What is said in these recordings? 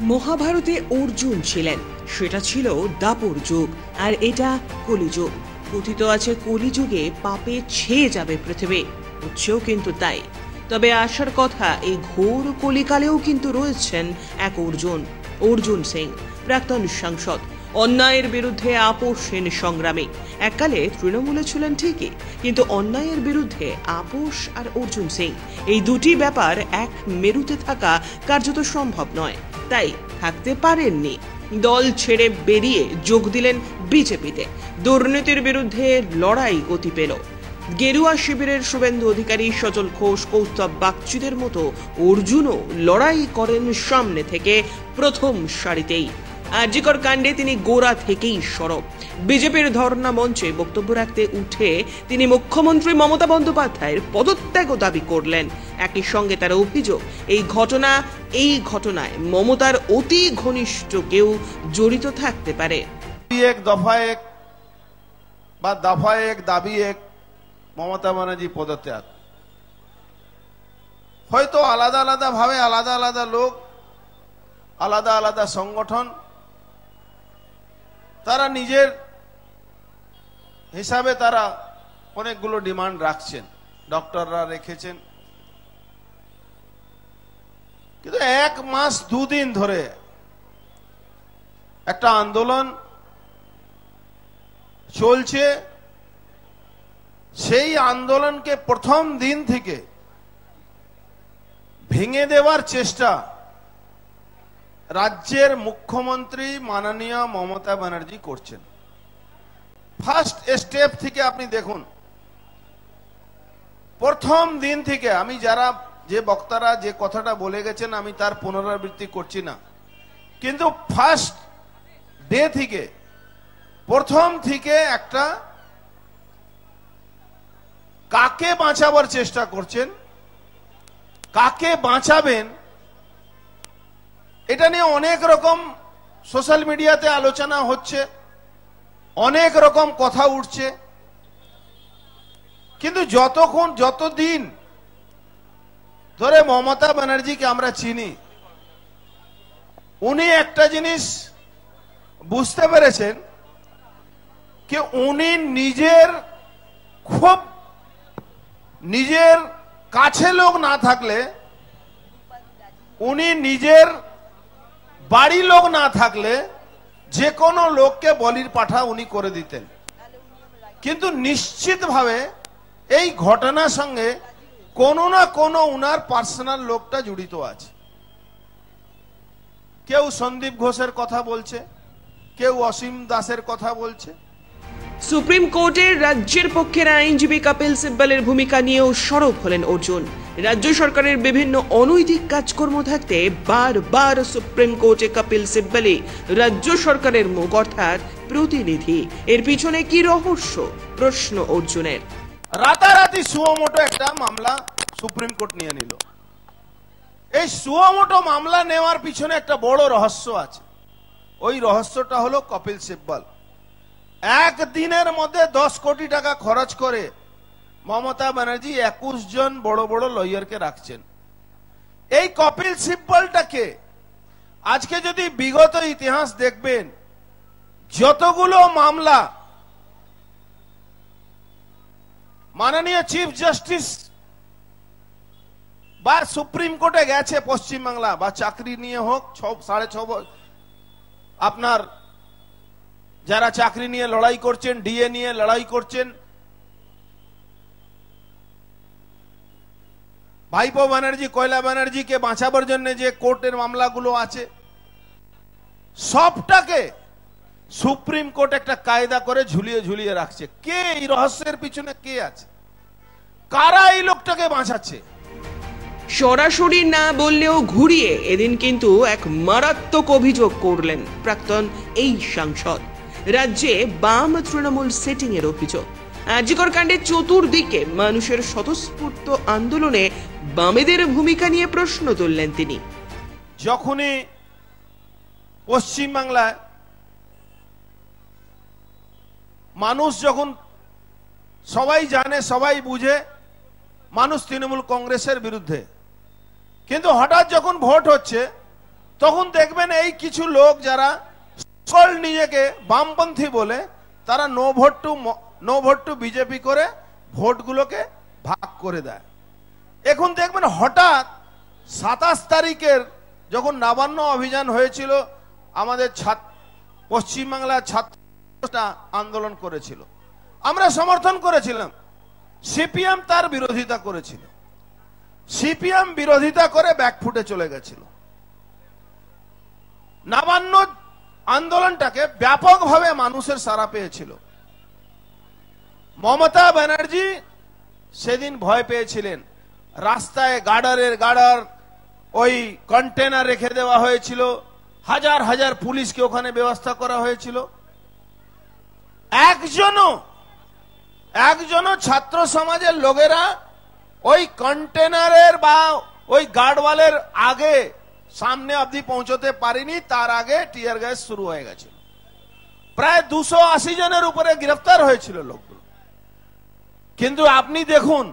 মহাভারতে অর্জুন ছিলেন, সেটা ছিল দাপর যুগ, আর এটা কলিযুগ। কথিত আছে কলিযুগে পাপে ছেয়ে যাবে পৃথিবী, হচ্ছেও কিন্তু তাই। তবে আসার কথা এই ঘোর কলিকালেও কিন্তু রয়েছেন এক অর্জুন, অর্জুন সিং, প্রাক্তন সাংসদ, অন্যায়ের বিরুদ্ধে আপোষহীন সংগ্রামী। এককালে তৃণমূলে ছিলেন ঠিকই, কিন্তু অন্যায়ের বিরুদ্ধে আপোষ আর অর্জুন সিং, এই দুটি ব্যাপার এক মেরুতে থাকা কার্যত সম্ভব নয়। তাই থাকতে পারেননি, দল ছেড়ে বেরিয়ে যোগ দিলেন বিজেপিতে। দুর্নীতির বিরুদ্ধে লড়াই গতি পেল। গেরুয়া শিবিরের শুভেন্দু অধিকারী, সজল ঘোষ, কৌস্তব বাগচিদের মতো অর্জুনও লড়াই করেন সামনে থেকে, প্রথম সারিতেই। আরজিকর কাণ্ডে তিনি গোড়া থেকেই সরব। বিজেপির ধর্ণা মঞ্চে বক্তব্য রাখতে উঠে তিনি মুখ্যমন্ত্রী মমতা বন্দ্যোপাধ্যায়ের পদত্যাগও দাবি করলেন। একই সঙ্গে তার অভিযোগ, এই ঘটনায় মমতার অতি ঘনিষ্ঠ কেউ জড়িত থাকতে পারে। এক দফা এক বা দফা এক দাবি এক, মমতা ব্যানার্জি পদত্যাগ। হয়তো আলাদা আলাদা ভাবে আলাদা আলাদা লোক, আলাদা আলাদা সংগঠন, তারা নিজের হিসাবে তারা অনেকগুলো ডিমান্ড রাখছেন, ডক্টররা রেখেছেন। কিন্তু 1 মাস 2 দিন ধরে একটা আন্দোলন চলছে। সেই আন্দোলনকে প্রথম দিন থেকে ভেঙে দেওয়ার চেষ্টা রাজ্যের মুখ্যমন্ত্রী মাননীয় মমতা ব্যানার্জি করছেন। ফার্স্ট স্টেপ থেকে আপনি দেখুন, প্রথম দিন থেকে আমি যারা যে বক্তারা যে কথাটা বলে গেছেন আমি তার পুনরাবৃত্তি করছি না, কিন্তু ফার্স্ট ডে থেকে, প্রথম থেকে একটা কাকে বাঁচাবার চেষ্টা করছেন, কাকে বাঁচাবেন এটা নিয়ে অনেক রকম সোশ্যাল মিডিয়াতে আলোচনা হচ্ছে, অনেক রকম কথা উঠছে। কিন্তু যতদিন ধরে মমতা ব্যানার্জিকে আমরা চিনি, উনি একটা জিনিস বুঝতে পেরেছেন যে উনি নিজের কাছে লোক না থাকলে, উনি নিজের বাড়ি লোক না থাকলে যে কোনো লোককে বলির পাঠা উনি করে দিতেন। কিন্তু নিশ্চিতভাবে এই ঘটনার সঙ্গে কোনো না কোনো উনার পার্সোনাল লোকটা জড়িত আছে। কেউ সন্দীপ ঘোষের কথা বলছে, কেউ অসীম দাসের কথা বলছে। সুপ্রিম কোর্টের রাজ্যের পক্ষের আইনজীবী কপিল সিব্বলের ভূমিকা নিয়েও সরব হলেন অর্জুন। রাজ্য সরকারের বিভিন্ন অনৈতিক কাজকর্ম থাকতে বারবার সুপ্রিম কোর্টে কপিল সিব্বলই রাজ্য সরকারের মুখ, অর্থাৎ প্রতিনিধি। এর পিছনে কি রহস্য, প্রশ্ন অর্জুনের। রাতারাতি সুমোটো একটা মামলা সুপ্রিম কোর্ট নিয়ে নিল। এই সুমোটো মামলা নেওয়ার পিছনে একটা বড় রহস্য আছে। ওই রহস্যটা হলো কপিল সিব্বল একদিনের মধ্যে 10 কোটি টাকা খরচ করে মমতা ব্যানার্জি 21 জন বড় বড় লয়ারকে রাখছেন। এই কপিল সিব্বলটাকে আজকে যদি বিগত ইতিহাস দেখবেন, যতগুলো মামলা মাননীয় চিফ জাস্টিস বা সুপ্রিম কোর্টে গেছে পশ্চিমবাংলা, বা চাকরি নিয়ে হোক, 6.5 আপনার যারা চাকরি নিয়ে লড়াই করছেন, ডিএ নিয়ে লড়াই করছেন, ভাইপো ব্যানার্জি, কয়লা ব্যানার্জিকে বাঁচাবার জন্য যে কোর্টের মামলাগুলো আছে, সবটাকে সুপ্রিম কোর্ট একটা কায়দা করে ঝুলিয়ে ঝুলিয়ে রাখছে। কে এই রহস্যের পিছনে কে আছে? কারা এই লোকটাকে বাঁচাচ্ছে? সরাসরি না বললেও ঘুরিয়ে এদিন কিন্তু এক মারাত্মক অভিযোগ করলেন প্রাক্তন এই সাংসদ। রাজ্যে বাম তৃণমূল সেটিং এর অভিযোগ। আরজিকর কাণ্ডে চতুর্দিকে মানুষের স্বতঃস্ফূর্ত আন্দোলনে বামেদের ভূমিকা নিয়ে প্রশ্ন তুললেন তিনি। যখনই পশ্চিমবাংলায় মানুষ, যখন সবাই জানে, সবাই বুঝে মানুষ তৃণমূল কংগ্রেসের বিরুদ্ধে, কিন্তু হঠাৎ যখন ভোট হচ্ছে তখন দেখবেন এই কিছু লোক যারা সকল নিজেকে বামপন্থী বলে তারা নো ভোট টু বিজেপি করে ভোটগুলোকে ভাগ করে দেয়। এখন দেখবেন হঠাৎ 27 তারিখের যখন নবান্ন অভিযান হয়েছিল, আমাদের পশ্চিমবাংলার ছাত্ররা আন্দোলন করেছিল, আমরা সমর্থন করেছিলাম। সিপিএম তার বিরোধিতা করেছিল। সিপিএম বিরোধিতা করে ব্যাকফুটে চলে গেছিল। নবান্ন আন্দোলনটাকে ব্যাপকভাবে মানুষের সাড়া পেয়েছিল। মমতা ব্যানার্জি সেদিন ভয় পেয়েছিলেন। রাস্তায় গার্ডার ওই কন্টেনার রেখে দেওয়া হয়েছিল, হাজার হাজার পুলিশকে ওখানে ব্যবস্থা করা হয়েছিল। একজনও ছাত্র সমাজের লোকেরা ওই কন্টেনারের বা ওই গার্ডওয়ালের আগে সামনে অবধি পৌঁছতে পারেনি, তার আগে টিয়ার গ্যাস শুরু হয়ে গেছিল। প্রায় 280 জনের উপরে গ্রেফতার হয়েছিল লোকগুলো। কিন্তু আপনি দেখুন,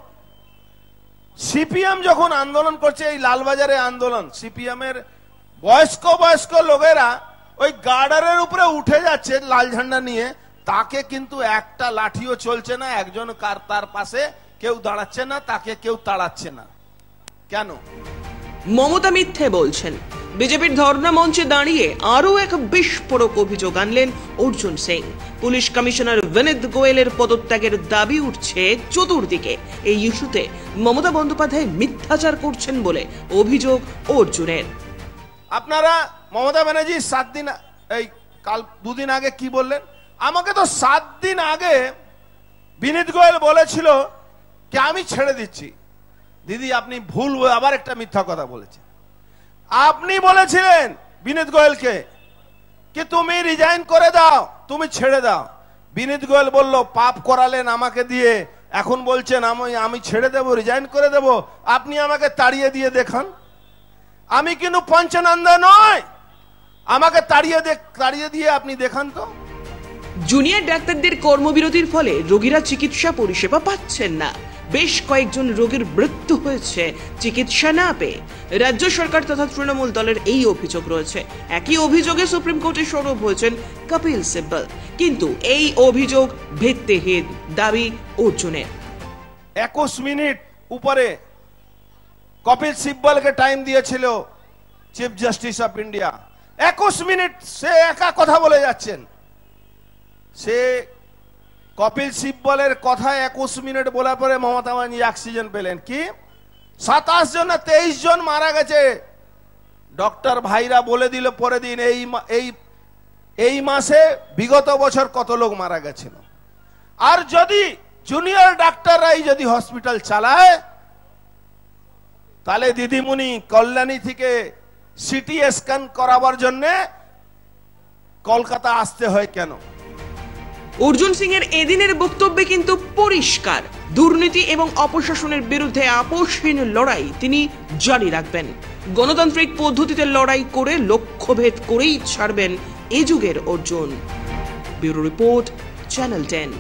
সিপিএম যখন আন্দোলন করছে, এই লালবাজারে আন্দোলন, সিপিএম এর বয়স্ক লোকেরা ওই গার্ডারের উপরে উঠে যাচ্ছে লাল ঝান্ডা নিয়ে, তাকে কিন্তু একটা লাঠিও চলছে না, একজন তার পাশে কেউ দাঁড়াচ্ছে না, তাকে কেউ তাড়াচ্ছে না। কেন? মমতা মিথ্যে বলছেন। বিজেপির ধর্ণা মঞ্চে দাঁড়িয়ে আরও এক বিস্ফোরক অভিযোগ আনলেন অর্জুন সিং। পুলিশ কমিশনার বিনীত গোয়েলের পদত্যাগের দাবি উঠছে চতুর্দিকে। এই ইস্যুতে মমতা বন্দ্যোপাধ্যায় মিথ্যাচার করছেন বলে অভিযোগ অর্জুনের। আপনারা মমতা ব্যানার্জি 7 দিন এই কাল 2 দিন আগে কি বললেন? আমাকে তো 7 দিন আগে বিনীত গোয়েল বলেছিল যে আমি ছেড়ে দিচ্ছি। দিদি, আপনি ভুল আবার একটা মিথ্যা কথা বলেছেন। আপনি বলেছিলেন বিনীত গোয়েলকে কি তুমি রিজাইন করে দাও, তুমি ছেড়ে দাও। বিনীত গোয়েল বলল, পাপ করালেন আমাকে দিয়ে, এখন বলছেন আমি ছেড়ে দেব, রিজাইন করে দেব। আপনি আমাকে তাড়িয়ে দিয়ে দেখান। আমি কিন্তু পঞ্চনন্দা নয়, আমাকে তাড়িয়ে দিয়ে আপনি দেখান তো। জুনিয়র ডাক্তারদের কর্মবিরতির ফলে রোগীরা চিকিৎসা পরিষেবা পাচ্ছেন না। বেশ কয়েকজন রোগীর মৃত্যু হয়েছে চিকিৎসা না পেয়ে। রাজ্য সরকার তথা তৃণমূল দলের এই অভিযোগ রয়েছে। একই অভিযোগে সুপ্রিম কোর্টে সরব হয়েছেন কপিল সিব্বল, কিন্তু এই অভিযোগ ভিত্তিহীন দাবি অর্জুনের। 21 মিনিট উপরে কপিল সিব্বলকে টাইম দিয়েছিল chief justice of India. 21 minute সে একা কথা বলে যাচ্ছেন। সে কপিল সিব্বলের কথা 21 মিনিট বলার পরে মমতা ব্যানার্জি অক্সিজেন পেলেন। কি 27 জন না 23 জন মারা গেছে। ডক্টর ভাইরা বলে দিল পরের দিন এই মাসে বিগত বছর কত লোক মারা গেছিল। আর যদি জুনিয়র ডাক্তাররাই যদি হসপিটাল চালায়, তাহলে দিদিমণি কল্যাণী থেকে সিটি স্ক্যান করাবার জন্য কলকাতা আসতে হয় কেন? অর্জুন সিং এর এদিনের বক্তব্যে কিন্তু পরিষ্কার, দুর্নীতি এবং অপশাসনের বিরুদ্ধে আপোষহীন লড়াই তিনি জারি রাখবেন। গণতান্ত্রিক পদ্ধতিতে লড়াই করে লক্ষ্যভেদ করেই ছাড়বেন এ যুগের অর্জুন। Bureau report, channel 10।